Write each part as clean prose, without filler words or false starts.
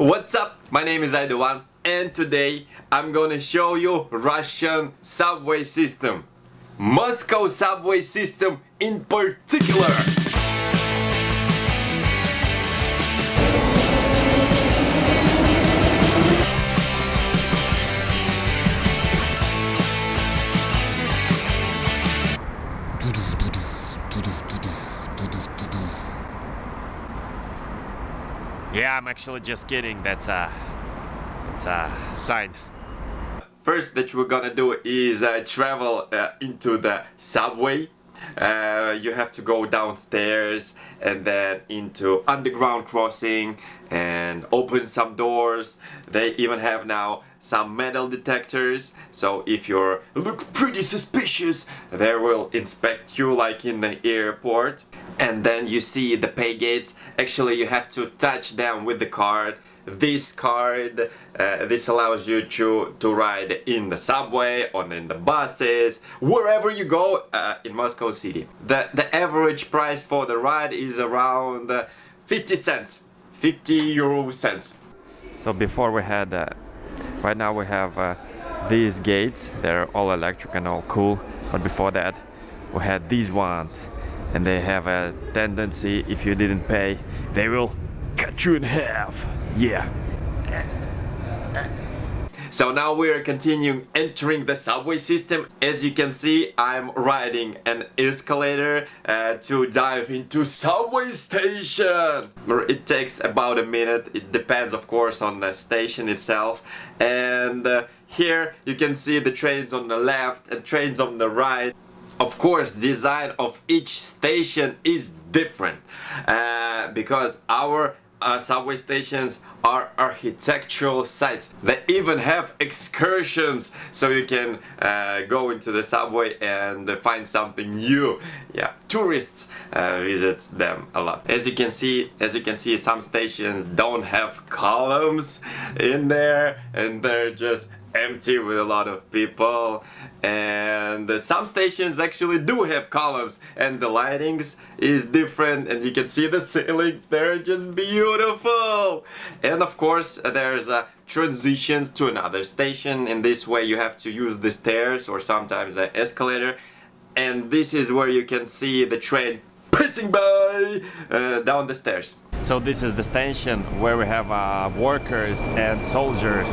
What's up? My name is Aidoan and today I'm gonna show you Russian subway system. Moscow subway system in particular. Yeah, I'm actually just kidding. That's a sign. First that we're gonna do is travel into the subway. You have to go downstairs and then into underground crossing and open some doors. They even have now some metal detectors, so if you look pretty suspicious, they will inspect you like in the airport. And then you see the pay gates. Actually, you have to touch them with the card. This card, this allows you to ride in the subway or in the buses, wherever you go in Moscow city. The average price for the ride is around 50 cents, 50 euro cents. So before we had, right now we have these gates. They're all electric and all cool. But before that, we had these ones, and they have a tendency, if you didn't pay, they will cut you in half. Yeah. So now we are continuing entering the subway system. As you can see, I'm riding an escalator to dive into subway station. It takes about a minute. It depends, of course, on the station itself. And here you can see the trains on the left and trains on the right. Of course, design of each station is different because our subway stations are architectural sites. They even have excursions, so you can go into the subway and find something new. Yeah, tourists visits them a lot. As you can see, some stations don't have columns in there, and they're just empty with a lot of people. And some stations actually do have columns, and the lightings is different, and you can see the ceilings, they're just beautiful. And of course there's transitions to another station. In this way you have to use the stairs or sometimes the escalator, and this is where you can see the train passing by down the stairs. So this is the station where we have workers and soldiers.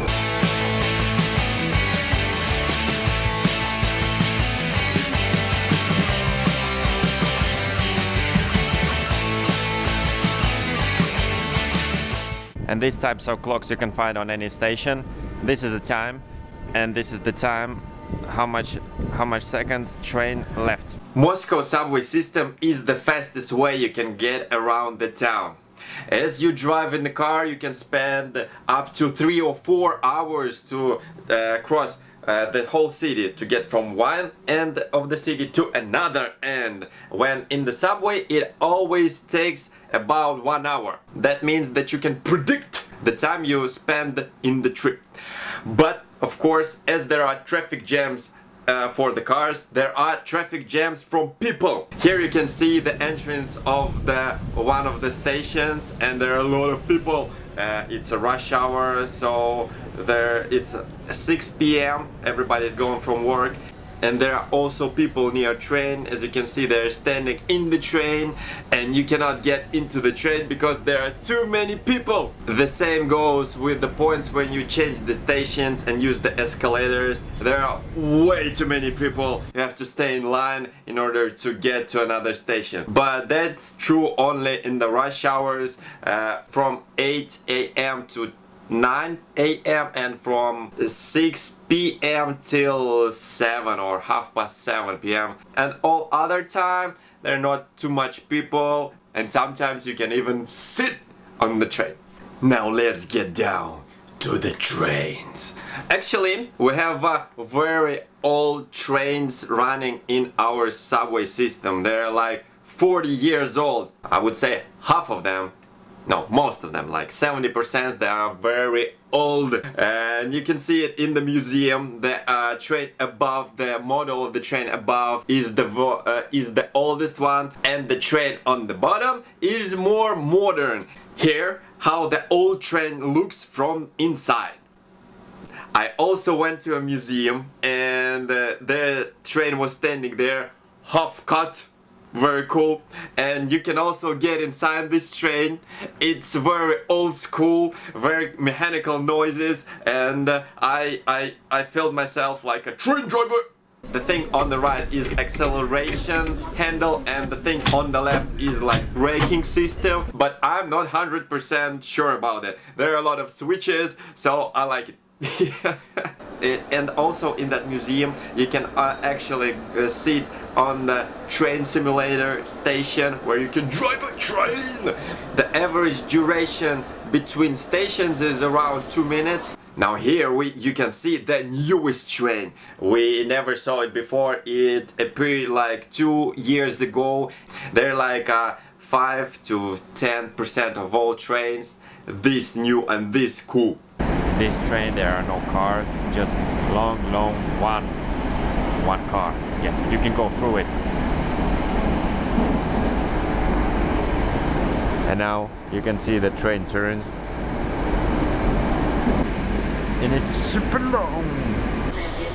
And these types of clocks you can find on any station. This is the time, and this is the time, how much seconds train left. Moscow subway system is the fastest way you can get around the town. As you drive in the car, you can spend up to 3 or 4 hours to cross the whole city, to get from one end of the city to another end. When in the subway, it always takes about 1 hour. That means that you can predict the time you spend in the trip. But of course, as there are traffic jams for the cars, there are traffic jams from people. Here you can see the entrance of one of the stations, and there are a lot of people. It's a rush hour, so it's 6 p.m. Everybody's going from work, and there are also people near train. As you can see, they're standing in the train, and you cannot get into the train because there are too many people. The same goes with the points when you change the stations and use the escalators. There are way too many people. You have to stay in line in order to get to another station. But that's true only in the rush hours from 8 a.m. to 9 a.m. and from 6 p.m. till 7 or 7:30 p.m. And all other time there are not too much people, and sometimes you can even sit on the train. Now let's get down to the trains. Actually, we have very old trains running in our subway system. They're like 40 years old. I would say half of them, no, most of them, like 70%, they are very old. And you can see it in the museum. The train above, the model of the train above is the oldest one, and the train on the bottom is more modern. Here how the old train looks from inside. I also went to a museum and the train was standing there, half cut, very cool. And you can also get inside this train. It's very old school, very mechanical noises, and I felt myself like a train driver. The thing on the right is acceleration handle and the thing on the left is like braking system, but I'm not 100% sure about it. There are a lot of switches, so I like it. And also in that museum you can actually sit on the train simulator station where you can drive a train. The average duration between stations is around 2 minutes. Now here you can see the newest train. We never saw it before. It appeared like 2 years ago. They're like 5 to 10% of all trains. This new and this cool. This train, there are no cars, just long one car. Yeah, you can go through it. And now you can see the train turns. And it's super long.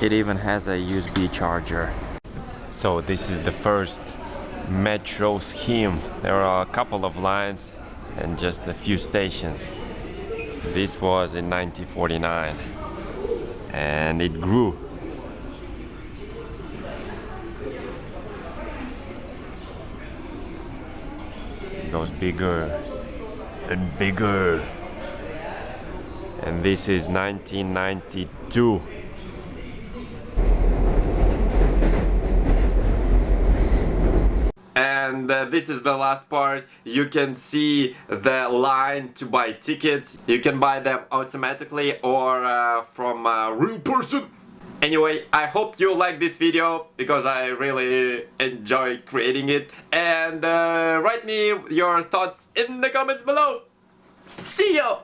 It even has a USB charger. So this is the first metro scheme. There are a couple of lines and just a few stations. This was in 1949 and it grew. It goes bigger and bigger. And this is 1992. And this is the last part. You can see the line to buy tickets. You can buy them automatically or from a real person. Anyway, I hope you like this video because I really enjoy creating it. And write me your thoughts in the comments below. See you!